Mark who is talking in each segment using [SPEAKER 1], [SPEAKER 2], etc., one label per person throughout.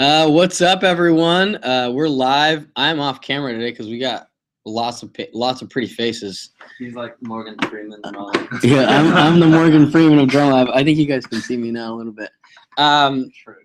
[SPEAKER 1] What's up, everyone? We're live. I'm off camera today because we got lots of pretty faces.
[SPEAKER 2] He's like Morgan Freeman and all.
[SPEAKER 1] Yeah, I'm the Morgan Freeman of Drum Lab. I think you guys can see me now a little bit.
[SPEAKER 2] True.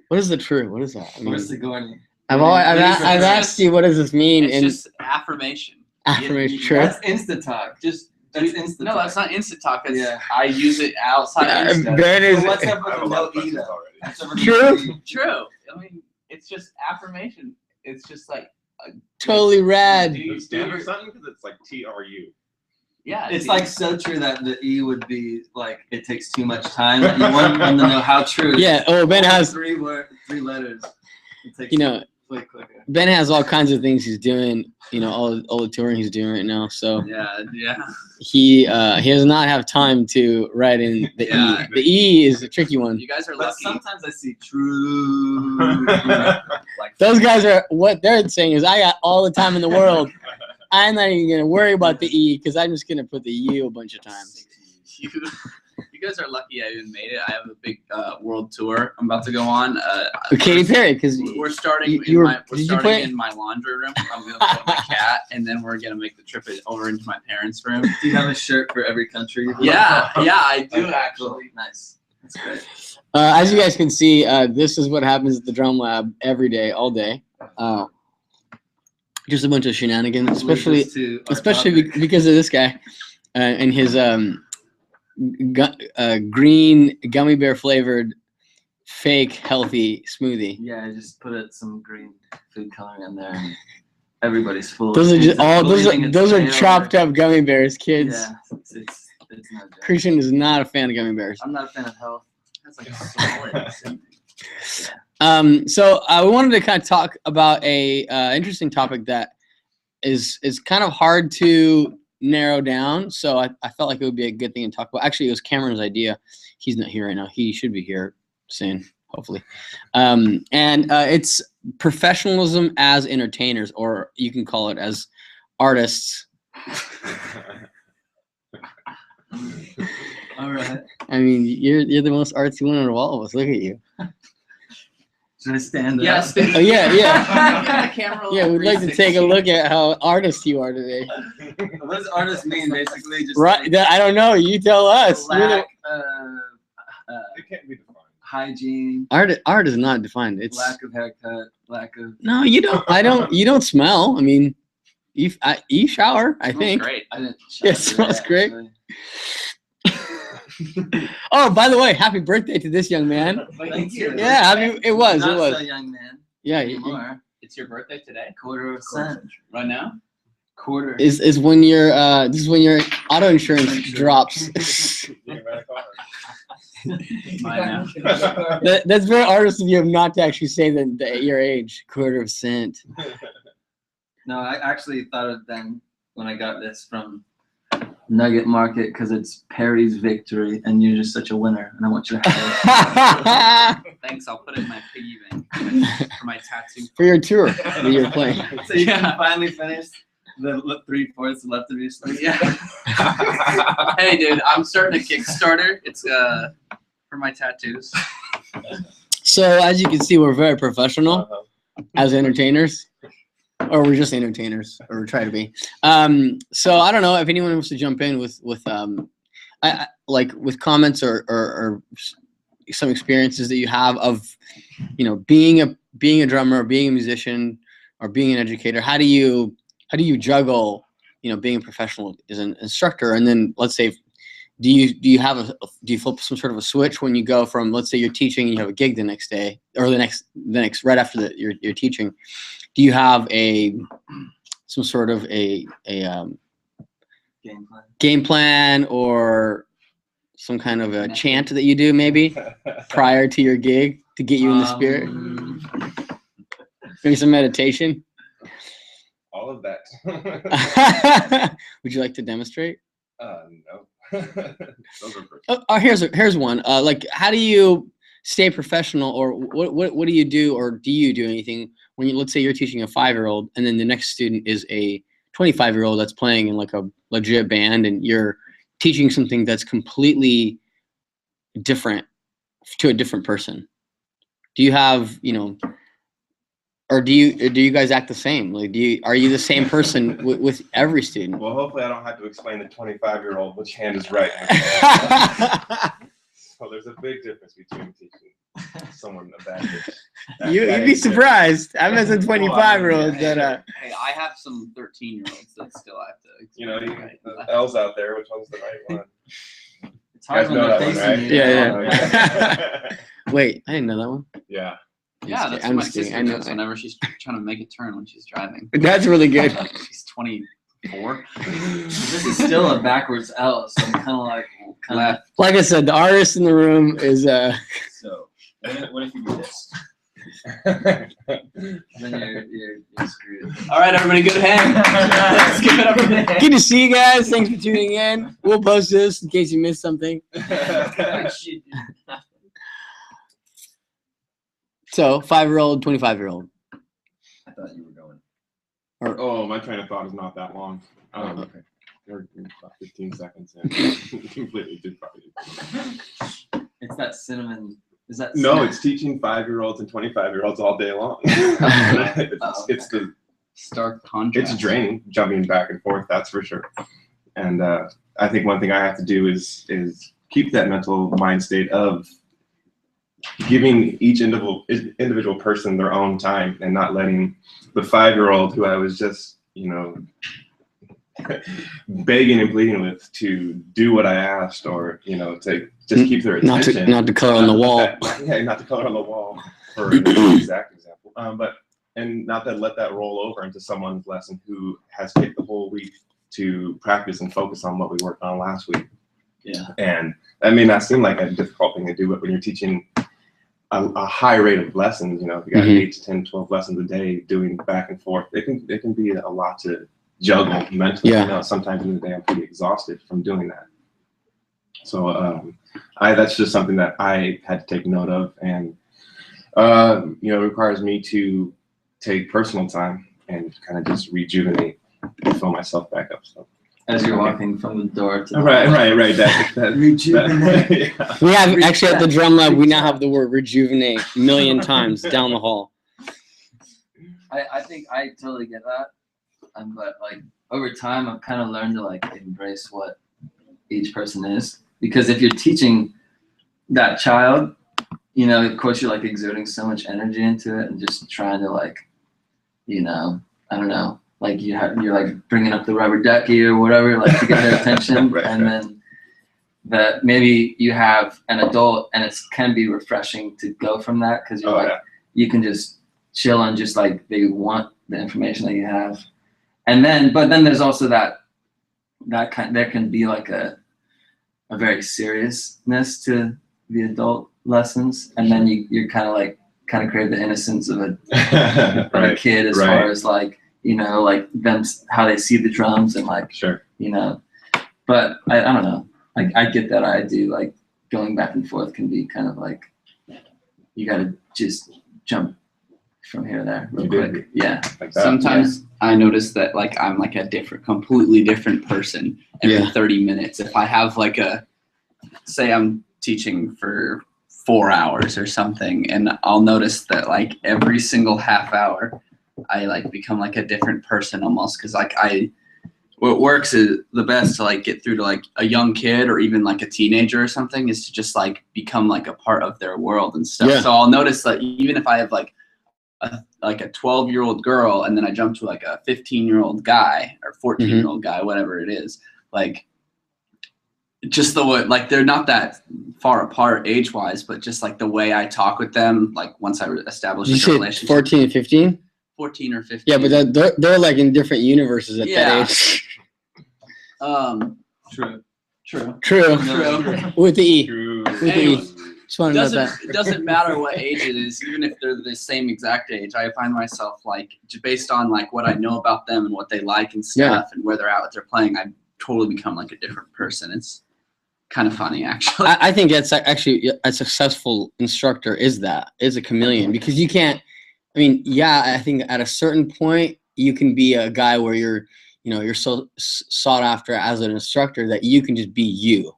[SPEAKER 1] What is the true? What is that? I mean,
[SPEAKER 2] Where's Sigourney?
[SPEAKER 1] I've asked you, what does this mean?
[SPEAKER 3] It's just affirmation.
[SPEAKER 1] Affirmation. True.
[SPEAKER 2] That's Insta Talk. That's Insta.
[SPEAKER 3] No, that's not Insta Talk.
[SPEAKER 2] Yeah.
[SPEAKER 3] I use it outside Insta.
[SPEAKER 1] Ben is
[SPEAKER 2] So what's up
[SPEAKER 4] I have a
[SPEAKER 2] with
[SPEAKER 4] lot
[SPEAKER 2] no
[SPEAKER 4] of
[SPEAKER 2] E
[SPEAKER 4] questions
[SPEAKER 2] though?
[SPEAKER 4] already.
[SPEAKER 2] What's up with
[SPEAKER 1] True.
[SPEAKER 2] no E?
[SPEAKER 3] True. I mean, it's just affirmation. It's just like
[SPEAKER 1] totally rad.
[SPEAKER 3] Do you-
[SPEAKER 4] The standard something because it's like TRU.
[SPEAKER 3] yeah.
[SPEAKER 2] It's like so true that the E would be like it takes too much time. You want them to know how true.
[SPEAKER 1] Yeah. Oh, Ben has.
[SPEAKER 2] three letters. It takes
[SPEAKER 1] You know,
[SPEAKER 2] way quicker.
[SPEAKER 1] Ben has all kinds of things he's doing. You know, all the touring he's doing right now. So
[SPEAKER 3] Yeah.
[SPEAKER 1] he does not have time to write in the
[SPEAKER 3] Yeah.
[SPEAKER 1] E. The E is a tricky one.
[SPEAKER 3] You guys are
[SPEAKER 2] But
[SPEAKER 3] lucky.
[SPEAKER 2] sometimes I see true. Like
[SPEAKER 1] Those guys are, what they're saying is, I got all the time in the world. I'm not even gonna worry about the E because I'm just gonna put the U a bunch of times.
[SPEAKER 3] You guys are lucky I even made it. I have a big world tour I'm about to go on.
[SPEAKER 1] With Katy Perry, because
[SPEAKER 3] We're starting in my laundry room. I'm gonna put my cat, and then we're gonna make the trip over into my parents' room.
[SPEAKER 2] Do you have a shirt for every country?
[SPEAKER 3] Yeah, I do
[SPEAKER 2] Okay,
[SPEAKER 3] actually.
[SPEAKER 2] cool. Nice. That's great.
[SPEAKER 1] as you guys can see, this is what happens at the Drum Lab every day, all day. Just a bunch of shenanigans, especially because of this guy and his green gummy bear flavored fake healthy smoothie.
[SPEAKER 2] Yeah, I just put some green food coloring in there. And everybody's full.
[SPEAKER 1] Those are
[SPEAKER 2] of
[SPEAKER 1] just all
[SPEAKER 2] believing it's
[SPEAKER 1] those are
[SPEAKER 2] real.
[SPEAKER 1] chopped up gummy bears, kids.
[SPEAKER 2] Yeah, it's not good.
[SPEAKER 1] Christian is not a fan of gummy bears.
[SPEAKER 2] I'm not a fan of health.
[SPEAKER 3] That's like solid.
[SPEAKER 1] So we wanted to kind of talk about a interesting topic that is kind of hard to narrow down. So I felt like it would be a good thing to talk about. Actually, it was Cameron's idea. He's not here right now. He should be here soon, hopefully. And it's professionalism as entertainers, or you can call it as artists.
[SPEAKER 2] All right.
[SPEAKER 1] I mean, you're the most artsy one out of all of us. Look at you.
[SPEAKER 2] Should I stand up?
[SPEAKER 3] Yes.
[SPEAKER 1] Oh yeah.
[SPEAKER 3] The camera
[SPEAKER 1] Yeah, we'd like to take a look at how artist you are today.
[SPEAKER 2] What does artist mean? Basically, just
[SPEAKER 1] Right? I don't know. You tell us. You're the-
[SPEAKER 2] lack,
[SPEAKER 4] It can't be defined.
[SPEAKER 2] hygiene,
[SPEAKER 1] art is not defined. It's
[SPEAKER 2] lack of haircut, lack of.
[SPEAKER 1] no. You don't. You don't smell. I mean, you shower. I think.
[SPEAKER 3] Great.
[SPEAKER 2] I didn't.
[SPEAKER 1] Yeah, it
[SPEAKER 2] shower
[SPEAKER 1] smells
[SPEAKER 2] today,
[SPEAKER 1] great.
[SPEAKER 2] actually.
[SPEAKER 1] Oh, by the way, happy birthday to this young man.
[SPEAKER 2] Thank you.
[SPEAKER 1] Yeah, it was.
[SPEAKER 2] Not
[SPEAKER 1] It was.
[SPEAKER 2] so young man.
[SPEAKER 1] Yeah.
[SPEAKER 2] Anymore.
[SPEAKER 3] It's your birthday today?
[SPEAKER 2] Quarter of a cent.
[SPEAKER 3] Right now?
[SPEAKER 2] Quarter.
[SPEAKER 1] Is when your this is when your auto insurance drops.
[SPEAKER 3] Mine
[SPEAKER 1] That's very artist of you not to actually say your age. Quarter of a cent.
[SPEAKER 2] No, I actually thought of then when I got this from Nugget Market because it's Perry's victory and you're just such a winner and I want you to have
[SPEAKER 3] Thanks. I'll put it in my piggy bank for my tattoo.
[SPEAKER 1] For your tour that you're playing.
[SPEAKER 2] it. So you can finally finish the 3/4 left of your sleeve.
[SPEAKER 3] Yeah. Hey, dude, I'm starting a Kickstarter. It's for my tattoos.
[SPEAKER 1] So as you can see, we're very professional as entertainers, or we're just entertainers, or we try to be. So I don't know if anyone wants to jump in with with comments or some experiences that you have of, being a drummer, being a musician, or being an educator. How do you juggle, being a professional as an instructor, and then let's say, do you flip some sort of a switch when you go from, let's say you're teaching and you have a gig the next day, or the next right after you're teaching, do you have some sort of a game plan or some kind of a chant that you do maybe prior to your gig to get you in the spirit? Maybe some meditation.
[SPEAKER 4] All of that.
[SPEAKER 1] Would you like to demonstrate?
[SPEAKER 4] No. Those are
[SPEAKER 1] Oh, here's one. Like, how do you stay professional, or what do you do, or do you do anything when let's say you're teaching a 5-year-old and then the next student is a 25-year-old that's playing in like a legit band, and you're teaching something that's completely different to a different person? Do you have, or do you guys act the same? Like, are you the same person with every student?
[SPEAKER 4] Well, hopefully I don't have to explain to 25-year-old which hand is right. So there's a big difference between teaching someone a bad age.
[SPEAKER 1] You'd be surprised. I met some 25-year-olds that.
[SPEAKER 3] Hey, I have some 13-year-olds that still have to.
[SPEAKER 4] The L's out there. Which one's the right one?
[SPEAKER 2] It's hard when they're facing you.
[SPEAKER 1] Yeah. Wait, I didn't know that one.
[SPEAKER 4] Yeah.
[SPEAKER 3] Yeah, that's what my sister does whenever she's trying to make a turn when she's driving.
[SPEAKER 1] That's really good.
[SPEAKER 3] She's 24.
[SPEAKER 2] This is still a backwards L, so I'm kind of like
[SPEAKER 3] Left.
[SPEAKER 1] Like I said, the artist in the room is
[SPEAKER 2] So what if you do this? Then you're screwed.
[SPEAKER 3] All right, everybody, good hand. Let's give it up for the hand.
[SPEAKER 1] Good to see you guys. Thanks for tuning in. We'll post this in case you missed something. So 5-year-old, 25-year-old.
[SPEAKER 2] I thought you were going.
[SPEAKER 4] Oh, my train of thought is not that long.
[SPEAKER 1] Okay.
[SPEAKER 4] We're about 15 seconds in. Completely too far.
[SPEAKER 2] It's that cinnamon. Is that
[SPEAKER 4] No,
[SPEAKER 2] cinnamon?
[SPEAKER 4] it's teaching 5-year-olds and 25-year-olds all day long. It's the
[SPEAKER 3] Stark contrast.
[SPEAKER 4] it's draining, jumping back and forth. That's for sure. And I think one thing I have to do is keep that mental mind state of giving each individual person their own time and not letting the 5-year-old who I was just begging and pleading with to do what I asked, or to just keep their attention.
[SPEAKER 1] Not to color on the wall.
[SPEAKER 4] Not to color on the wall for an exact example. And not to let that roll over into someone's lesson who has taken the whole week to practice and focus on what we worked on last week.
[SPEAKER 2] Yeah.
[SPEAKER 4] And that may not seem like a difficult thing to do, but when you're teaching a high rate of lessons, if you got 8 to 10, 12 lessons a day doing back and forth, it can be a lot to juggle mentally.
[SPEAKER 1] Yeah.
[SPEAKER 4] Sometimes in the day I'm pretty exhausted from doing that. So that's just something that I had to take note of, and it requires me to take personal time and kind of just rejuvenate and fill myself back up. So
[SPEAKER 2] As you're walking from the door to the
[SPEAKER 4] right. That
[SPEAKER 2] rejuvenate.
[SPEAKER 4] yeah.
[SPEAKER 1] We have actually at the drum lab, we now have the word rejuvenate a million times down the hall.
[SPEAKER 2] I think I totally get that. But like over time, I've kind of learned to like embrace what each person is, because if you're teaching that child, of course you're like exerting so much energy into it and just trying to like, I don't know, like you're like bringing up the rubber ducky or whatever, like to get their attention, then that maybe you have an adult and it can be refreshing to go from that, because you're you can just chill and just like they want the information that you have. And then, but then there's also that there can be like a very seriousness to the adult lessons, and then you're kind of create the innocence of a kid as far as like like them, how they see the drums and like
[SPEAKER 4] sure.
[SPEAKER 2] But I don't know. I get that. I do like going back and forth can be kind of like you got to just jump from here to there real quick. Yeah.
[SPEAKER 4] Like that.
[SPEAKER 3] Sometimes I notice that like I'm like a completely different person every 30 minutes. If I have like say I'm teaching for 4 hours or something, and I'll notice that like every single half hour I like become like a different person almost, because like what works is the best to like get through to like a young kid or even like a teenager or something is to just like become like a part of their world and stuff. So I'll notice that even if I have like a 12-year-old girl and then I jump to like a 15-year-old guy or 14-year-old guy, whatever it is, like just the way, like they're not that far apart age-wise, but just like the way I talk with them, like once I establish like, a relationship.
[SPEAKER 1] 14 and 15?
[SPEAKER 3] 14 or 15.
[SPEAKER 1] Yeah, but they're like in different universes at that age. True. With the E.
[SPEAKER 4] True.
[SPEAKER 1] With the E. Just want to know that.
[SPEAKER 3] It doesn't matter what age it is, even if they're the same exact age. I find myself like, based on like what I know about them and what they like and stuff and where they're at, what they're playing, I totally become like a different person. It's kind of funny, actually.
[SPEAKER 1] I think it's actually a successful instructor is a chameleon, because you can't. I mean, I think at a certain point you can be a guy where you're so sought after as an instructor that you can just be you.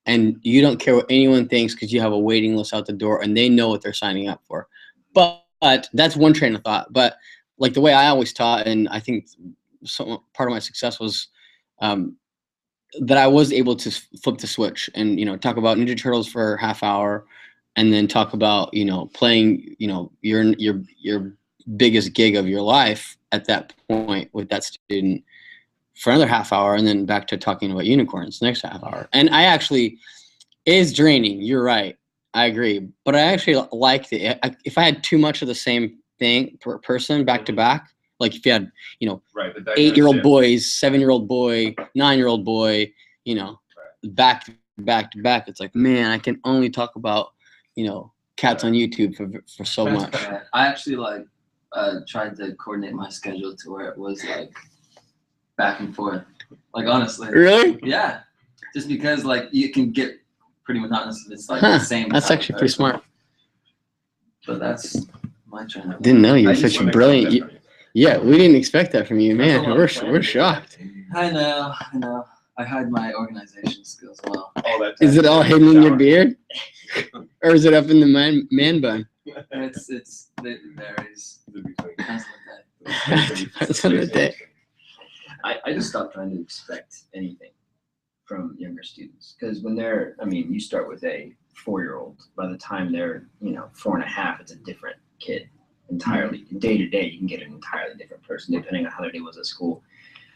[SPEAKER 1] And you don't care what anyone thinks because you have a waiting list out the door and they know what they're signing up for. But that's one train of thought. But like the way I always taught, and I think part of my success was that I was able to flip the switch and, you know, talk about Ninja Turtles for a half hour, and then talk about, you know, playing, you know, your biggest gig of your life at that point with that student for another half hour, and then back to talking about unicorns the next half hour. And I actually, it is draining. You're right. I agree. But I actually like if I had too much of the same thing per person back to back, like if you had, you know,
[SPEAKER 4] Right,
[SPEAKER 1] 8-year-old boys, 7-year-old boy, 9-year-old boy, you know, back to back, it's like, man, I can only talk about, you know, cats on YouTube for so much.
[SPEAKER 2] I actually like tried to coordinate my schedule to where it was like back and forth. Like honestly.
[SPEAKER 1] Really?
[SPEAKER 2] Yeah. Just because like you can get pretty monotonous if it's like
[SPEAKER 1] Huh,
[SPEAKER 2] the same.
[SPEAKER 1] that's
[SPEAKER 2] type
[SPEAKER 1] actually
[SPEAKER 2] of
[SPEAKER 1] pretty
[SPEAKER 2] person.
[SPEAKER 1] smart.
[SPEAKER 2] But that's my trend.
[SPEAKER 1] Didn't know you were
[SPEAKER 4] I
[SPEAKER 1] such
[SPEAKER 4] just
[SPEAKER 1] a
[SPEAKER 4] wanna
[SPEAKER 1] brilliant.
[SPEAKER 4] expect that from you.
[SPEAKER 1] Yeah, we didn't expect that from you, man.
[SPEAKER 2] That's a lot
[SPEAKER 1] We're
[SPEAKER 2] of planning.
[SPEAKER 1] shocked.
[SPEAKER 2] I know. I hide my organization skills well.
[SPEAKER 4] All that
[SPEAKER 1] Is it
[SPEAKER 4] time
[SPEAKER 1] all
[SPEAKER 4] in
[SPEAKER 1] hidden
[SPEAKER 4] the
[SPEAKER 1] in your
[SPEAKER 4] shower.
[SPEAKER 1] beard, or is it up in the man bun?
[SPEAKER 2] It varies. Depends on the day.
[SPEAKER 1] Depends on the day.
[SPEAKER 5] I just stopped trying to expect anything from younger students, because when they're, I mean, you start with a 4-year-old. By the time they're, 4.5, it's a different kid entirely. Day to day, you can get an entirely different person depending on how their day was at school.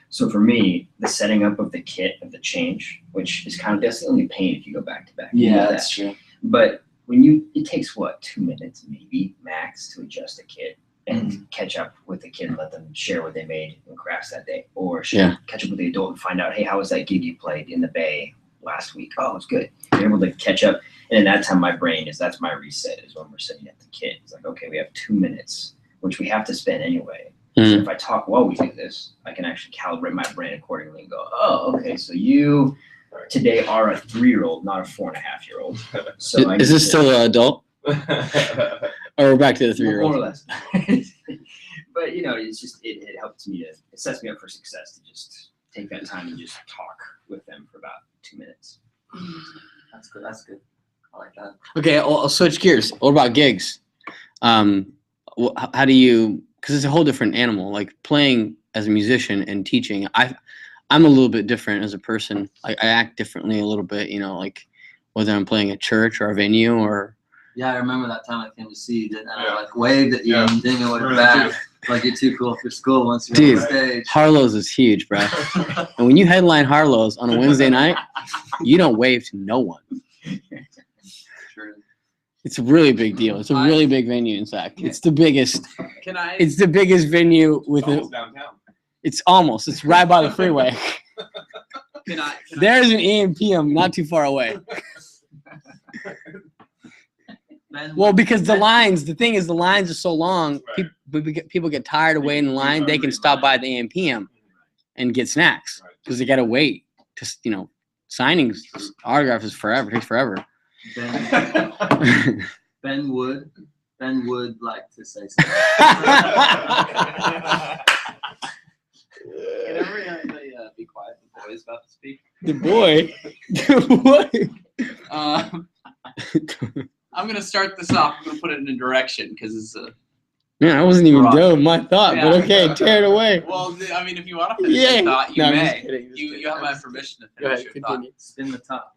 [SPEAKER 5] So for me, the setting up of the kit of the change, which is that's the only pain if you go back to back. You know that.
[SPEAKER 2] That's true.
[SPEAKER 5] But it takes what, 2 minutes maybe max to adjust a kit and catch up with the kid and let them share what they made in crafts that day, or catch up with the adult and find out, hey, how was that gig you played in the Bay last week? Oh, it was good. You're able to catch up, and in that time, my brain that's my reset is when we're sitting at the kid. It's like, okay, we have 2 minutes, which we have to spend anyway. So if I talk while we do this, I can actually calibrate my brain accordingly and go, oh, okay, so you today are a 3-year-old, not a 4.5-year-old. So
[SPEAKER 1] Is this still an adult? Or we're back to the 3-year-old?
[SPEAKER 5] More or less. But it's just it helps me it sets me up for success to just take that time and just talk with them for about 2 minutes.
[SPEAKER 2] That's good. That's good. I like that.
[SPEAKER 1] Okay, I'll switch gears. What about gigs? How do you? Because it's a whole different animal. Like playing as a musician and teaching, I'm a little bit different as a person. I act differently a little bit. Like whether I'm playing a church or a venue or.
[SPEAKER 2] Yeah, I remember that time I came to see you, and I like waved at you and didn't know what to back. Like you're too cool for school once you're on the stage.
[SPEAKER 1] Harlow's is huge, bro. And when you headline Harlow's on a Wednesday night, you don't wave to no one.
[SPEAKER 2] True.
[SPEAKER 1] It's a really big deal. It's a really big venue in Sac. It's the biggest. It's the biggest venue with
[SPEAKER 4] Almost downtown.
[SPEAKER 1] It's right by the freeway. There's an EMPM not too far away. Well, because the thing is the lines are so long, people get tired of waiting in line. They can stop by the AMPM and get snacks because they got to wait. Signings, autograph is forever. Takes forever.
[SPEAKER 2] Ben would like to say something.
[SPEAKER 3] Can everybody be quiet? The boy's about to speak.
[SPEAKER 1] The boy.
[SPEAKER 3] I'm gonna start this off. I'm gonna put it in a direction because it's a.
[SPEAKER 1] Man, I wasn't even done with my thought, but okay, tear it away.
[SPEAKER 3] Well, I mean, if you want to finish your thought, you
[SPEAKER 1] I'm
[SPEAKER 3] may.
[SPEAKER 1] just kidding,
[SPEAKER 3] You have my permission to
[SPEAKER 1] Go
[SPEAKER 3] finish
[SPEAKER 1] ahead,
[SPEAKER 3] your
[SPEAKER 1] continue.
[SPEAKER 2] Spin the top.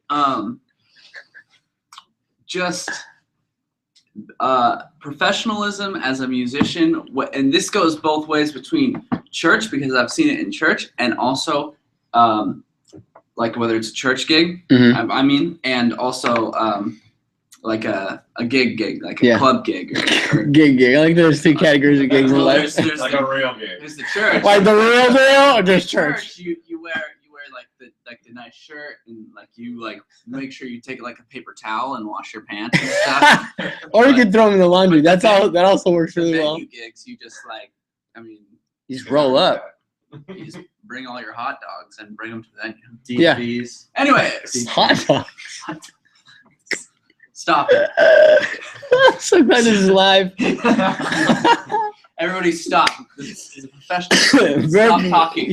[SPEAKER 3] thought. Just professionalism as a musician, and this goes both ways between church because I've seen it in church, and also like whether it's a church gig, I mean, and also like a gig, like a club gig or
[SPEAKER 1] Gig. I like there's two categories of gigs in life.
[SPEAKER 3] There's
[SPEAKER 4] Like a real gig.
[SPEAKER 3] There's the church.
[SPEAKER 1] Like the real deal or just church?
[SPEAKER 3] You wear like the nice shirt and like you like make sure you take like a paper towel and wash your pants and stuff.
[SPEAKER 1] Or you can throw them in the laundry. That also works really well.
[SPEAKER 3] Venue gigs, you just
[SPEAKER 1] You just roll up.
[SPEAKER 3] you just bring all your hot dogs and bring them to the venue.
[SPEAKER 1] Yeah.
[SPEAKER 2] DVs.
[SPEAKER 3] Anyways,
[SPEAKER 1] Hot dog.
[SPEAKER 3] stop it.
[SPEAKER 1] I'm so glad this is live.
[SPEAKER 3] Everybody stop. This is a professional. Stop talking.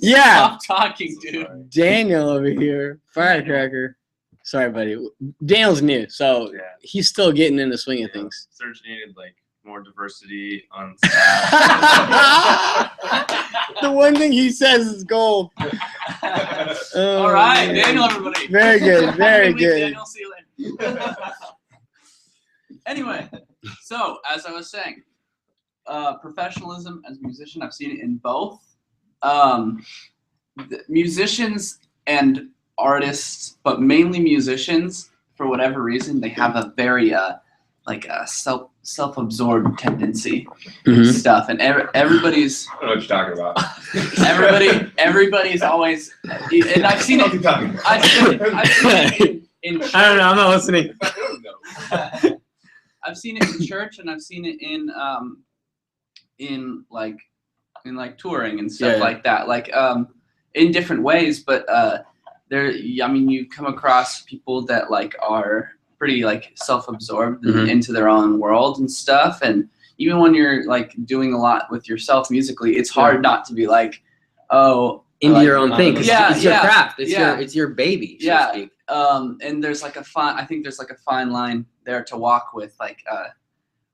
[SPEAKER 1] Yeah.
[SPEAKER 3] Stop talking, dude.
[SPEAKER 1] Daniel over here, firecracker. Sorry, buddy. Daniel's new, so
[SPEAKER 6] Yeah.
[SPEAKER 1] he's still getting in the swing of things.
[SPEAKER 6] Search needed like more diversity on staff.
[SPEAKER 1] The one thing he says is gold.
[SPEAKER 3] All right, Daniel, everybody.
[SPEAKER 1] Very good, very
[SPEAKER 3] Good week,
[SPEAKER 1] good.
[SPEAKER 3] Daniel, see you later. Anyway, so as I was saying, professionalism as a musician, I've seen it in both. Musicians and artists, but mainly musicians, for whatever reason, they have a very like a self-absorbed tendency
[SPEAKER 1] Mhm.
[SPEAKER 3] stuff, and everybody's
[SPEAKER 4] I don't know what you're talking about.
[SPEAKER 3] everybody's always, and I've seen it. I've seen it in church.
[SPEAKER 1] I don't know. I'm not listening.
[SPEAKER 4] I don't know.
[SPEAKER 3] I've seen it in church, and I've seen it in like touring and stuff
[SPEAKER 1] Yeah.
[SPEAKER 3] like that, like in different ways. But there, I mean, you come across people that like are pretty like self-absorbed and
[SPEAKER 1] Mhm.
[SPEAKER 3] into their own world and stuff. And even when you're like doing a lot with yourself musically, it's hard not to be like, oh,
[SPEAKER 1] Into
[SPEAKER 3] like,
[SPEAKER 1] your own thing, 'cause
[SPEAKER 3] yeah,
[SPEAKER 1] it's your
[SPEAKER 3] yeah,
[SPEAKER 1] craft. It's
[SPEAKER 3] yeah.
[SPEAKER 1] your baby. So
[SPEAKER 3] Yeah.
[SPEAKER 1] to speak.
[SPEAKER 3] And there's like I think there's like a fine line there to walk with, like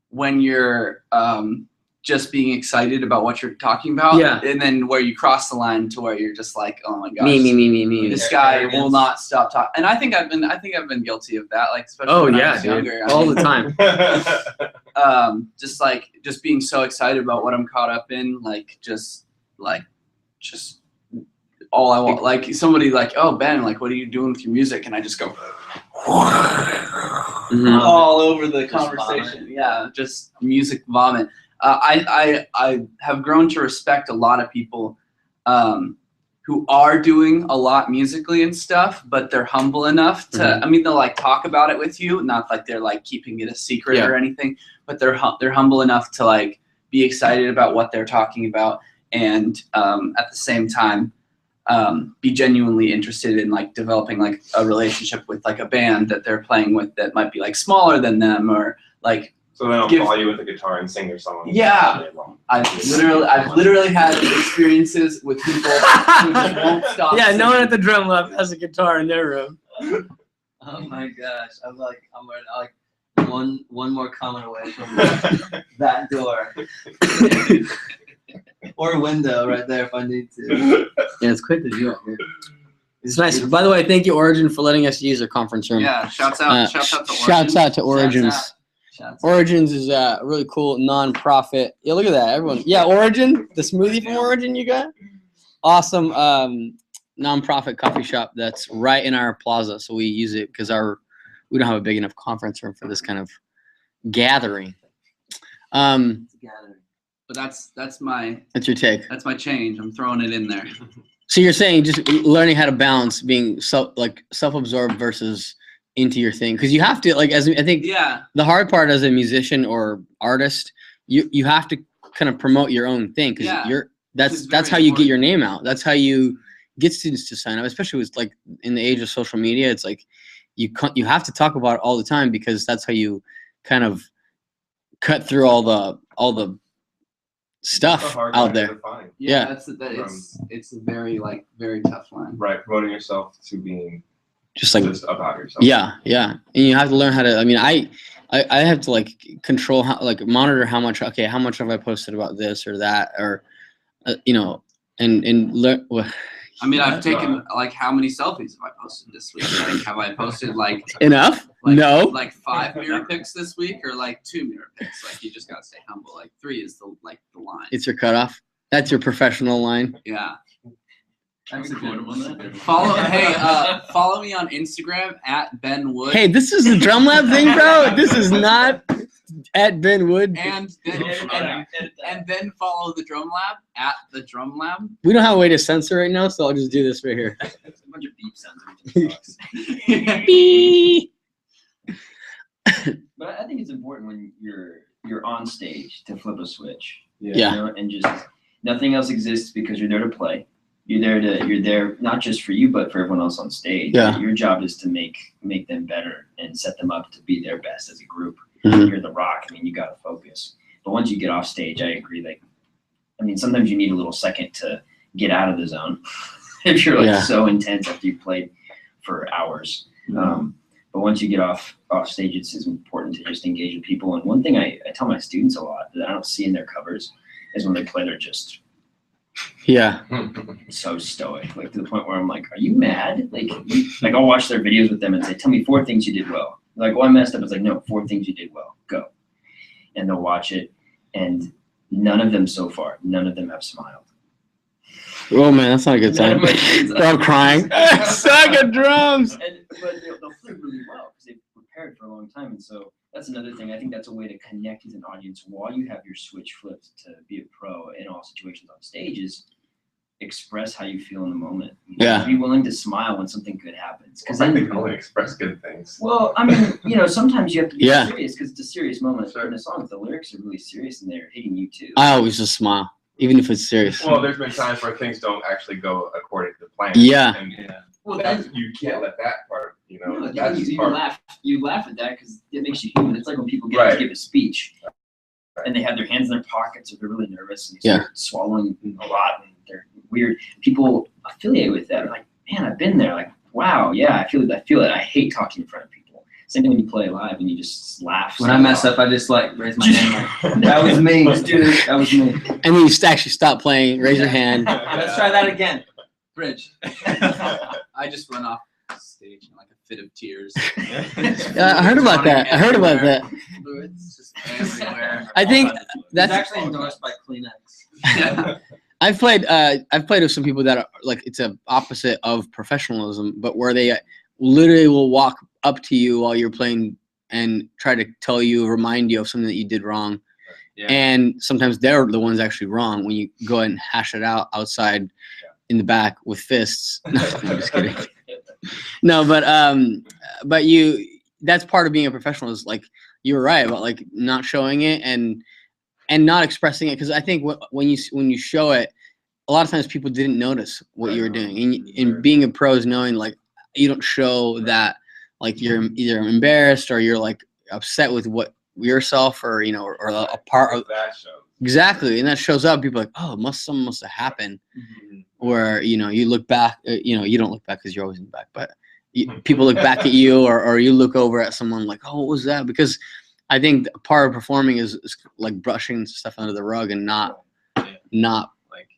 [SPEAKER 3] when you're just being excited about what you're talking about,
[SPEAKER 1] Yeah.
[SPEAKER 3] and then where you cross the line to where you're just like, oh my gosh,
[SPEAKER 1] Me.
[SPEAKER 3] this guy will not stop talking. And I think I've been guilty of that, like especially
[SPEAKER 1] Oh
[SPEAKER 3] when I
[SPEAKER 1] yeah,
[SPEAKER 3] was
[SPEAKER 1] dude.
[SPEAKER 3] younger. I
[SPEAKER 1] All
[SPEAKER 3] mean,
[SPEAKER 1] the time.
[SPEAKER 3] just being so excited about what I'm caught up in, just all I want, like somebody like, oh Ben, like what are you doing with your music? And I just go
[SPEAKER 1] Mhm.
[SPEAKER 3] all over the
[SPEAKER 5] Just
[SPEAKER 3] conversation. Yeah, just music vomit. I have grown to respect a lot of people who are doing a lot musically and stuff, but they're humble enough to,
[SPEAKER 1] Mhm.
[SPEAKER 3] I mean, they'll like talk about it with you, not like they're like keeping it a secret
[SPEAKER 1] Yeah.
[SPEAKER 3] or anything, but they're humble enough to like be excited about what they're talking about, and at the same time be genuinely interested in like developing like a relationship with like a band that they're playing with that might be like smaller than them, or like
[SPEAKER 4] So they don't
[SPEAKER 3] Give-
[SPEAKER 4] follow you with a guitar and sing your song.
[SPEAKER 3] Yeah.
[SPEAKER 4] all day long.
[SPEAKER 3] I've literally had experiences with people who just won't stop
[SPEAKER 1] Yeah, no one
[SPEAKER 3] singing.
[SPEAKER 1] at the drum lab has a guitar in their room.
[SPEAKER 2] Oh my gosh, I'm like one more comment away from that door or window right there if I need to.
[SPEAKER 1] Yeah, it's quick to do it here. It's nice. By the way, thank you, Origin, for letting us use their conference room.
[SPEAKER 3] Yeah, shouts out to
[SPEAKER 1] Shouts out to Origins.
[SPEAKER 3] Shouts out.
[SPEAKER 1] Origins is a really cool non-profit. Yeah, look at that, everyone. Yeah, Origin, the smoothie from Origin you got. Awesome non-profit coffee shop that's right in our plaza, so we use it because we don't have a big enough conference room for this kind of gathering.
[SPEAKER 3] But that's my
[SPEAKER 1] That's your take.
[SPEAKER 3] change. I'm throwing it in there.
[SPEAKER 1] So you're saying just learning how to balance being self-absorbed versus into your thing, because you have to, like, as I think
[SPEAKER 3] Yeah.
[SPEAKER 1] the hard part as a musician or artist, you have to kind of promote your own thing, because
[SPEAKER 3] Yeah.
[SPEAKER 1] that's
[SPEAKER 3] It's very
[SPEAKER 1] how you get
[SPEAKER 3] important.
[SPEAKER 1] your name out. That's how you get students to sign up, especially with like in the age of social media. It's like you have to talk about it all the time, because that's how you kind of cut through all the stuff
[SPEAKER 4] It's a hard
[SPEAKER 1] out
[SPEAKER 4] line
[SPEAKER 1] there.
[SPEAKER 4] to find.
[SPEAKER 1] Yeah.
[SPEAKER 3] It's a very very tough line.
[SPEAKER 4] Right, promoting yourself to being
[SPEAKER 1] Just like
[SPEAKER 4] just about yourself.
[SPEAKER 1] yeah, and you have to learn how to. I mean, I have to like control how, like monitor how much. Okay, how much have I posted about this or that, or and learn.
[SPEAKER 3] I mean, I've taken like how many selfies have I posted this week? Like, have I posted like
[SPEAKER 1] Enough? No.
[SPEAKER 3] like 5 mirror pics this week, or like 2 mirror pics? Like, you just gotta stay humble. Like 3 is the line.
[SPEAKER 1] It's your cutoff. That's your professional line.
[SPEAKER 3] Yeah. That's a good
[SPEAKER 2] one.
[SPEAKER 3] one. Follow me on Instagram at Ben Wood.
[SPEAKER 1] Hey, this is the Drum Lab thing, bro. This is not at Ben Wood.
[SPEAKER 3] and then follow the Drum Lab at the Drum Lab.
[SPEAKER 1] We don't have a way to censor right now, so I'll just do this right here.
[SPEAKER 5] It's a bunch of beep sounds. Everything sucks.
[SPEAKER 1] Beep.
[SPEAKER 5] But I think it's important when you're on stage to flip a switch.
[SPEAKER 1] Yeah.
[SPEAKER 5] You know, and just nothing else exists because you're there to play. You're there not just for you, but for everyone else on stage.
[SPEAKER 1] Yeah.
[SPEAKER 5] Your job is to make them better and set them up to be their best as a group.
[SPEAKER 1] Mhm.
[SPEAKER 5] You're the rock. I mean, you got to focus. But once you get off stage, I agree. Like, I mean, sometimes you need a little second to get out of the zone. If you're like
[SPEAKER 1] Yeah.
[SPEAKER 5] so intense after you played for hours. But once you get off stage, it's important to just engage with people. And one thing I tell my students a lot that I don't see in their covers is when they play, they're just so stoic, like to the point where I'm like, are you mad? Like I'll watch their videos with them and say, tell me 4 things you did well. Like, well, I messed up. It's like, no, 4 things you did well. Go. And they'll watch it, and none of them so far, none of them have smiled.
[SPEAKER 1] Oh man, that's not a good sign. I'm crying. I suck at drums.
[SPEAKER 5] But they'll play really well because they've prepared for a long time. And so that's another thing. I think that's a way to connect with an audience while you have your switch flipped to be a pro in all situations on stage is express how you feel in the moment.
[SPEAKER 1] Yeah.
[SPEAKER 5] Be willing to smile when something good happens.
[SPEAKER 4] Because I think only express good things.
[SPEAKER 5] Well, I mean, sometimes you have to be
[SPEAKER 1] Yeah.
[SPEAKER 5] serious because it's a serious moment.
[SPEAKER 4] Sure.
[SPEAKER 5] In a song, the lyrics are really serious and they're hitting you too.
[SPEAKER 1] I always just smile, even if it's serious.
[SPEAKER 4] Well, there's been times where things don't actually go according to plan.
[SPEAKER 1] Yeah.
[SPEAKER 4] And
[SPEAKER 5] Well,
[SPEAKER 4] you can't let that part,
[SPEAKER 5] no,
[SPEAKER 4] that's
[SPEAKER 5] you
[SPEAKER 4] part.
[SPEAKER 5] laugh at that because it makes you human. It's like when people get
[SPEAKER 4] Right.
[SPEAKER 5] to give a speech and they have their hands in their pockets or they're really nervous and they start swallowing a lot and they're weird. People affiliate with that. They're like, man, I've been there. Like, wow, yeah, I feel it. I hate talking in front of people. Same thing when you play live and you just laugh.
[SPEAKER 2] When I mess up, I just like raise my hand. Like, that was me, dude. That was me.
[SPEAKER 1] And then you actually stop playing, raise your hand.
[SPEAKER 2] Let's try that again. Bridge. I just run off stage in like a fit of tears.
[SPEAKER 1] Yeah, I heard about that.
[SPEAKER 2] Fluids just everywhere.
[SPEAKER 1] I think
[SPEAKER 2] It's
[SPEAKER 1] that's
[SPEAKER 2] actually endorsed by Kleenex.
[SPEAKER 1] I've played with some people that are like it's a opposite of professionalism, but where they literally will walk up to you while you're playing and try to remind you of something that you did wrong.
[SPEAKER 6] Yeah.
[SPEAKER 1] And sometimes they're the ones actually wrong when you go ahead and hash it out outside in the back with fists. No, I'm just kidding. No, but that's part of being a professional is like you were right about like not showing it and not expressing it because I think when you show it, a lot of times people didn't notice what you were doing, and being a pro is knowing like you don't show that like you're either embarrassed or you're like upset with what yourself or or a part of
[SPEAKER 4] that show.
[SPEAKER 1] Exactly, and that shows up. People are like, oh, something must have happened. Where you look back, you don't look back because you're always in the back, but people look back at you, or you look over at someone like, oh, what was that? Because I think part of performing is like brushing stuff under the rug and not.
[SPEAKER 6] Like,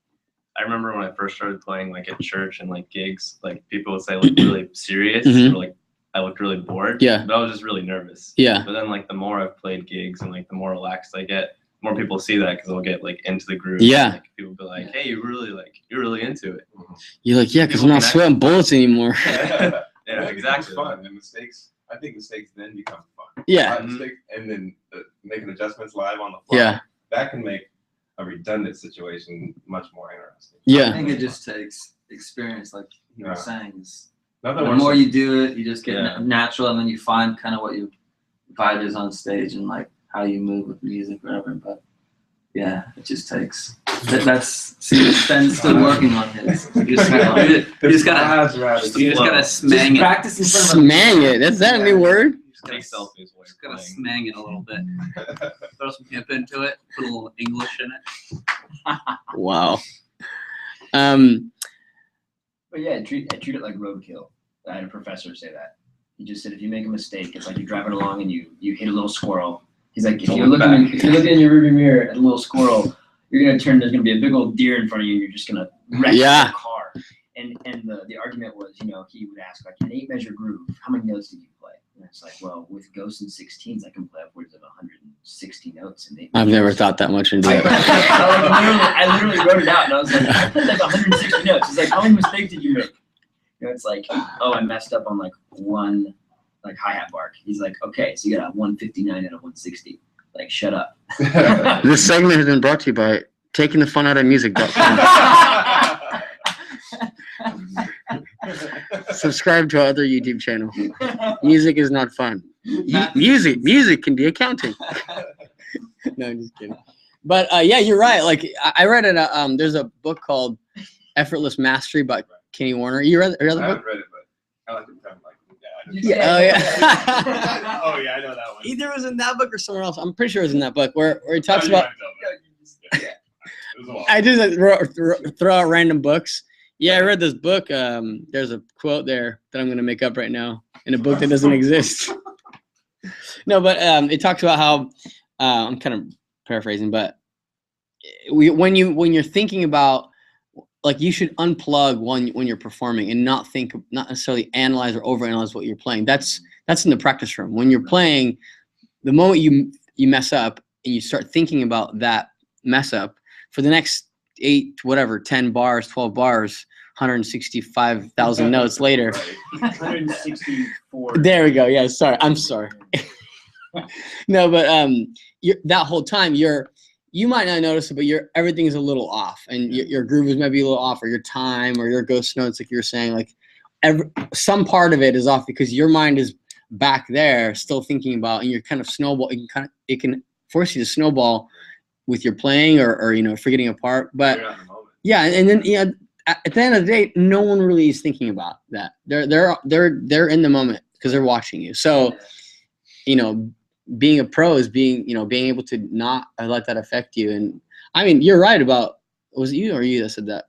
[SPEAKER 6] I remember when I first started playing like at church and like gigs, like people would say like really serious or like I looked really bored.
[SPEAKER 1] Yeah.
[SPEAKER 6] But I was just really nervous.
[SPEAKER 1] Yeah.
[SPEAKER 6] But then like the more I've played gigs and like the more relaxed I get, more people see that because they'll get like into the groove.
[SPEAKER 1] Yeah.
[SPEAKER 6] And, like, people be like, hey, you're really into it.
[SPEAKER 1] You're like, yeah, because I'm not sweating bullets anymore.
[SPEAKER 6] Yeah, exactly.
[SPEAKER 4] It's fun, and I think mistakes then become fun.
[SPEAKER 1] Yeah.
[SPEAKER 4] Mistakes, and then making adjustments live on the fly.
[SPEAKER 1] Yeah.
[SPEAKER 4] That can make a redundant situation much more interesting.
[SPEAKER 2] I
[SPEAKER 1] Yeah.
[SPEAKER 2] think it just takes experience, like you were saying.
[SPEAKER 4] Nothing
[SPEAKER 2] The
[SPEAKER 4] worse
[SPEAKER 2] more
[SPEAKER 4] than-
[SPEAKER 2] you do it, you just get natural, and then you find kind of what your vibe is on stage and like how you move with music, or whatever. But yeah, it just takes. Ben's still working on his. You just gotta smang it.
[SPEAKER 5] Practice in front of
[SPEAKER 1] Smang it. Is that a new word?
[SPEAKER 6] Take selfies while
[SPEAKER 2] Just
[SPEAKER 6] you're
[SPEAKER 2] gotta
[SPEAKER 6] playing.
[SPEAKER 2] smang it a little bit. Throw some hip into it. Put a little English in it.
[SPEAKER 1] Wow.
[SPEAKER 5] But yeah, I treat it like roadkill. I had a professor say that. He just said if you make a mistake, it's like you're driving along and you hit a little squirrel. He's like, if you're looking in your rearview mirror at a little squirrel, you're gonna turn. There's gonna be a big old deer in front of you. And you're just gonna wreck your car. And the argument was, he would ask like, an 8-measure groove, how many notes did you play? And it's like, well, with Ghosts and 16s, I can play upwards of 160 notes in 8
[SPEAKER 1] I've never thought that much into it.
[SPEAKER 5] I literally wrote it out, and I was like, I played like 160 notes. He's like, how many mistakes did you make? It's like, oh, I messed up on like one like hi-hat bark. He's like, okay, so you got a 159 and a 160. Like, shut up.
[SPEAKER 1] This segment has been brought to you by takingthefunoutoftmusic.com. Subscribe to our other YouTube channel. Music is not fun. Music can be accounting. No, I'm just kidding. But yeah, you're right. Like I read it. There's a book called Effortless Mastery by Kenny Warner. You read the
[SPEAKER 4] I
[SPEAKER 1] book?
[SPEAKER 4] haven't read it, but I like to pretend like
[SPEAKER 1] Yeah. Oh yeah.
[SPEAKER 4] Oh yeah, I know that one.
[SPEAKER 1] Either it was in that book or somewhere else. I'm pretty sure it was in that book where he talks about.
[SPEAKER 4] It was a while.
[SPEAKER 1] I just like, throw out random books. Yeah, I read this book. There's a quote there that I'm going to make up right now in a book that doesn't exist. No, but it talks about how I'm kind of paraphrasing, but when you're thinking about, like, you should unplug when you're performing and not necessarily analyze or overanalyze what you're playing. That's in the practice room. When you're playing, the moment you mess up and you start thinking about that mess up for the next 10 bars, 12 bars, 165,000 notes later.
[SPEAKER 5] 164.
[SPEAKER 1] There we go. Yeah, sorry. I'm sorry. No, but that whole time you might not notice it, but everything is a little off, and your grooves might be a little off, or your time, or your ghost notes, like you're saying, like some part of it is off because your mind is back there still thinking about, and you're kind of snowball. It can force you to snowball with your playing or forgetting a part. But yeah, and then at the end of the day, no one really is thinking about that. They're in the moment because they're watching you. So being a pro is being able to not let that affect you. And I mean, you're right about, was it you or you that said that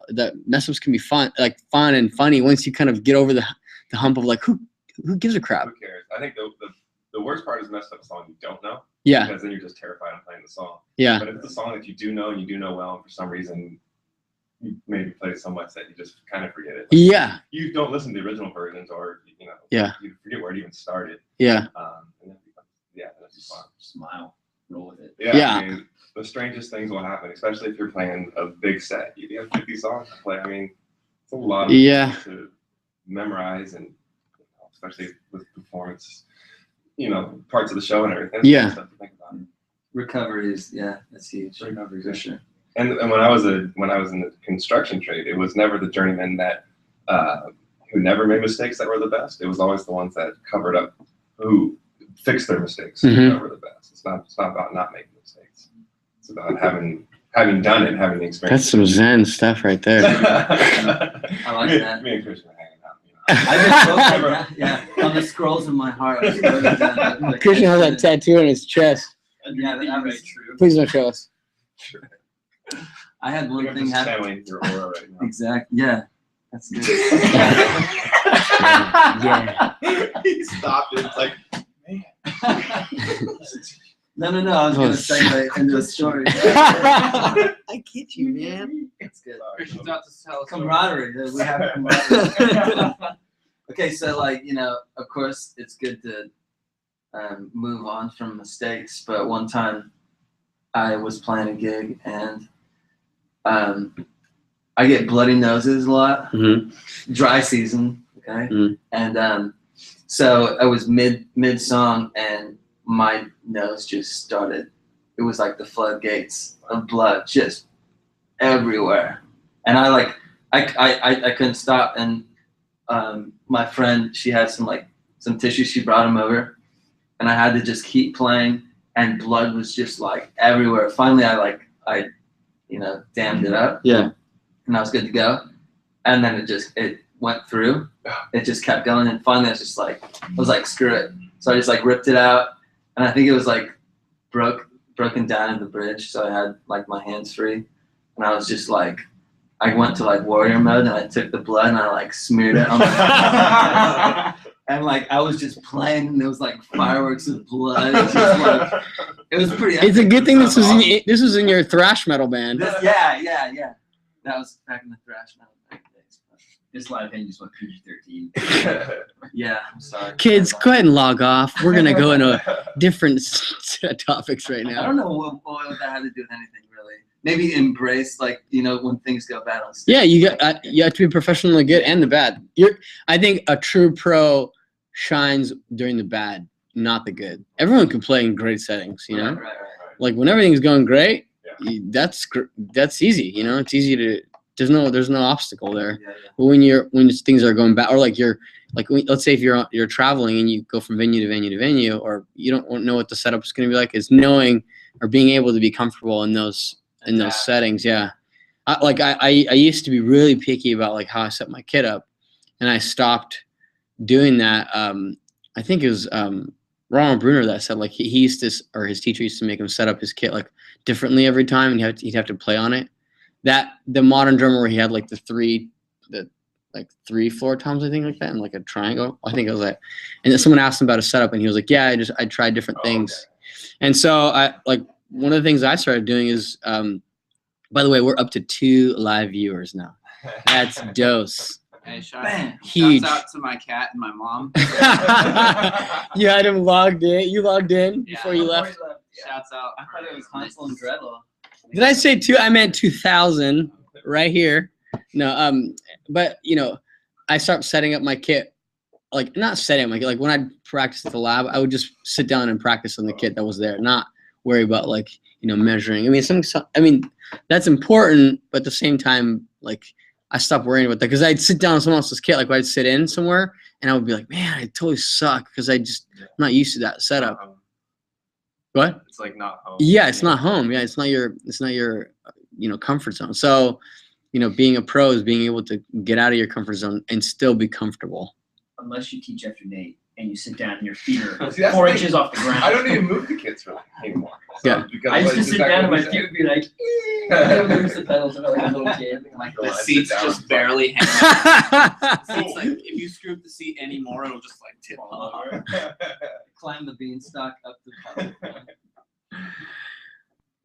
[SPEAKER 1] mess ups can be fun and funny once you kind of get over the hump of like, who gives a crap?
[SPEAKER 4] Who cares? I think the worst part is messed up a song you don't know.
[SPEAKER 1] Yeah.
[SPEAKER 4] Because then you're just terrified of playing the song.
[SPEAKER 1] Yeah.
[SPEAKER 4] But if it's a song that you do know and you do know well, and for some reason you maybe play it so much that you just kind of forget it.
[SPEAKER 1] Yeah.
[SPEAKER 4] You don't listen to the original versions, or
[SPEAKER 1] Yeah.
[SPEAKER 4] You forget where it even started.
[SPEAKER 1] Yeah.
[SPEAKER 4] And then that's fun.
[SPEAKER 5] Smile, roll with it.
[SPEAKER 4] Yeah. I mean, the strangest things will happen, especially if you're playing a big set. You have 50 songs to play. I mean, it's a lot of things to memorize, and especially with performance, parts of the show and everything.
[SPEAKER 1] Yeah.
[SPEAKER 4] Stuff to think about.
[SPEAKER 2] Recovery is that's huge.
[SPEAKER 4] Recovery
[SPEAKER 2] for sure.
[SPEAKER 4] And when I was in the construction trade, it was never the journeyman that who never made mistakes that were the best. It was always the ones that covered up, who fixed their mistakes that were the best. It's not about not making mistakes. It's about having done it, having the experience.
[SPEAKER 1] That's some Zen stuff right there.
[SPEAKER 2] I like that.
[SPEAKER 4] Me and Christian are hanging out.
[SPEAKER 2] I just wrote that, on the scrolls of my heart. I just wrote it down.
[SPEAKER 1] Christian has that tattoo on his chest.
[SPEAKER 2] Yeah, that was true.
[SPEAKER 1] Please don't show us.
[SPEAKER 4] Sure.
[SPEAKER 2] I had one
[SPEAKER 4] You're
[SPEAKER 2] thing
[SPEAKER 4] just
[SPEAKER 2] happen.
[SPEAKER 4] channeling your aura right now.
[SPEAKER 2] Exactly. Yeah. That's good.
[SPEAKER 1] Yeah.
[SPEAKER 4] He stopped it. It's like, man.
[SPEAKER 2] No. I was gonna segue into a story.
[SPEAKER 1] I get you, man.
[SPEAKER 2] It's good.
[SPEAKER 6] Christian's out to tell us.
[SPEAKER 2] Camaraderie. We have camaraderie. Okay, so of course, it's good to move on from mistakes. But one time, I was playing a gig and I get bloody noses a lot.
[SPEAKER 1] Mm-hmm.
[SPEAKER 2] Dry season, okay,
[SPEAKER 1] Mhm.
[SPEAKER 2] and so I was mid song and my nose just started. It was like the floodgates of blood just everywhere, and I couldn't stop. And my friend, she had some tissue. She brought him over, and I had to just keep playing, and blood was just everywhere. Finally, I dammed it up.
[SPEAKER 1] Yeah.
[SPEAKER 2] And I was good to go. And then it went through. It just kept going. And finally, I was like, screw it. So I just ripped it out. And I think it was broken down in the bridge. So I had my hands free. And I was just I went to warrior mode, and I took the blood and I smeared it on my and I was just playing, and there was fireworks of blood. It was just, it was pretty epic.
[SPEAKER 1] It's a good thing this was in your thrash metal band.
[SPEAKER 2] Yeah. That was back in the thrash metal days.
[SPEAKER 5] This live hand just went PG-13.
[SPEAKER 2] Yeah, I'm sorry.
[SPEAKER 1] Kids, go ahead and log off. We're gonna go into different topics right
[SPEAKER 2] I
[SPEAKER 1] now.
[SPEAKER 2] don't know what that had to do with anything really. Maybe embrace when things go bad on stage.
[SPEAKER 1] Yeah, you have to be professionally good and the bad. I think a true pro shines during the bad, not the good. Everyone can play in great settings,
[SPEAKER 2] Right.
[SPEAKER 1] Like when everything's going great,
[SPEAKER 4] Yeah.
[SPEAKER 1] that's easy. It's easy to. There's no obstacle there.
[SPEAKER 2] Yeah.
[SPEAKER 1] But when things are going bad, or let's say if you're traveling and you go from venue to venue to venue, or you don't know what the setup is going to be like, is knowing or being able to be comfortable in those settings. Yeah. I used to be really picky about how I set my kit up, and I stopped doing that. I think it was Ronald Bruner that said he used to, or his teacher used to make him set up his kit differently every time, and he'd have to play on it. That the modern drummer where he had the like 3-4 times, I think, like that, in like a triangle. I think it was like, and then someone asked him about a setup, and he was like, yeah, I tried different things. And so one of the things I started doing is, by the way, we're up to 2 live viewers now. That's dose.
[SPEAKER 3] Hey, shouts
[SPEAKER 1] Huge.
[SPEAKER 3] out to my cat and my mom.
[SPEAKER 1] You had him logged in. You logged in
[SPEAKER 3] Yeah,
[SPEAKER 1] before you left.
[SPEAKER 3] Shouts out.
[SPEAKER 2] I thought it was Hansel and Gretel.
[SPEAKER 1] Did I say 2? I meant 2,000 right here. No, but I start setting up my kit, like not setting up my kit. Like when I practice at the lab, I would just sit down and practice on the kit that was there, not worry about like measuring. I mean, that's important, but at the same time, like I stopped worrying about that because I'd sit down on someone else's kit. Like I'd sit in somewhere and I would be like, man, I totally suck because I'm not used to that setup. What?
[SPEAKER 6] It's like not home.
[SPEAKER 1] Yeah, it's not home. Yeah, it's not your comfort zone. So, being a pro is being able to get out of your comfort zone and still be comfortable.
[SPEAKER 5] Unless you teach after Nate and you sit down and your feet are
[SPEAKER 4] See, that's
[SPEAKER 5] 4
[SPEAKER 4] the
[SPEAKER 5] inches off the ground.
[SPEAKER 4] I don't even move the kits really anymore.
[SPEAKER 1] Yeah.
[SPEAKER 4] because
[SPEAKER 5] I used to
[SPEAKER 4] it's
[SPEAKER 5] sit
[SPEAKER 4] exactly
[SPEAKER 5] down and my
[SPEAKER 4] what
[SPEAKER 5] feet
[SPEAKER 4] you
[SPEAKER 5] would be like, I would lose the pedals and I felt like a little kid.
[SPEAKER 3] Like
[SPEAKER 4] Go
[SPEAKER 3] the
[SPEAKER 4] on, sit
[SPEAKER 3] seat's
[SPEAKER 4] down
[SPEAKER 3] just
[SPEAKER 4] and
[SPEAKER 3] barely hanging. It's like if you screw up the seat anymore, it'll just like tip over.
[SPEAKER 2] Climb the beanstalk up the pedal.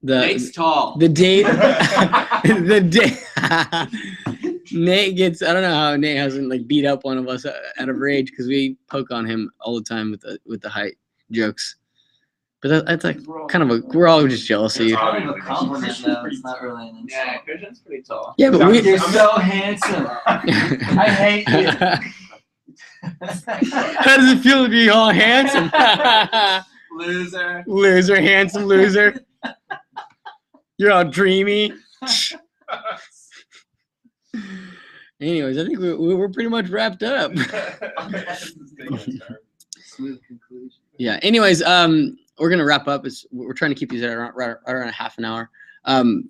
[SPEAKER 3] Nate's tall.
[SPEAKER 1] The date, Nate gets. I don't know how Nate hasn't like beat up one of us out of rage because we poke on him all the time with the height jokes. But that's like kind of we're all just jealous of you.
[SPEAKER 2] It's kind of a compliment though. It's not really an insult.
[SPEAKER 3] Yeah, Christian's pretty tall.
[SPEAKER 1] Yeah, but we.
[SPEAKER 2] You're so handsome. I hate you.
[SPEAKER 1] How does it feel to be all handsome?
[SPEAKER 3] Loser.
[SPEAKER 1] Loser, handsome loser. You're all dreamy. Anyways, I think we're pretty much wrapped up.
[SPEAKER 2] Smooth conclusion.
[SPEAKER 1] Yeah. Anyways, we're gonna wrap up. We're trying to keep these at around a half an hour.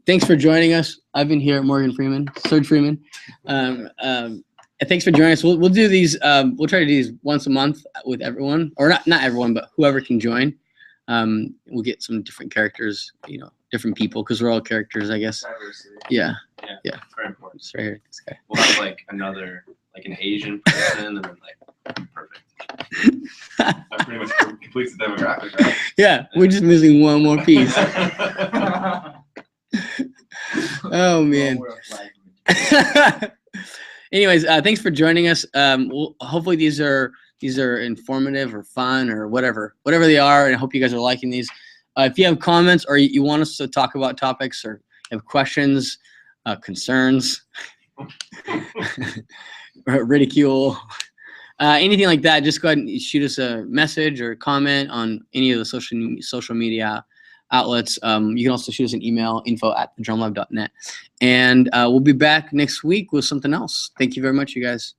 [SPEAKER 1] Thanks for joining us. I've been here, Morgan Freeman, Serge Freeman. Thanks for joining us. We'll do these. We'll try to do these once a month with everyone, or not everyone, but whoever can join. We'll get some different characters, different people, because we're all characters, I guess.
[SPEAKER 6] Diversity.
[SPEAKER 1] Yeah.
[SPEAKER 6] Yeah.
[SPEAKER 1] Yeah.
[SPEAKER 6] It's very important.
[SPEAKER 1] It's right here. This guy.
[SPEAKER 6] We'll have like an Asian person, and then like perfect.
[SPEAKER 4] That pretty much completes the demographic, right?
[SPEAKER 1] Yeah, we're just missing one more piece. Oh man. Anyways, thanks for joining us. Hopefully these are informative or fun or whatever they are, and I hope you guys are liking these. If you have comments or you want us to talk about topics or have questions, concerns, ridicule, anything like that, just go ahead and shoot us a message or comment on any of the social media outlets. You can also shoot us an email, info@thedrumlab.net. And we'll be back next week with something else. Thank you very much, you guys.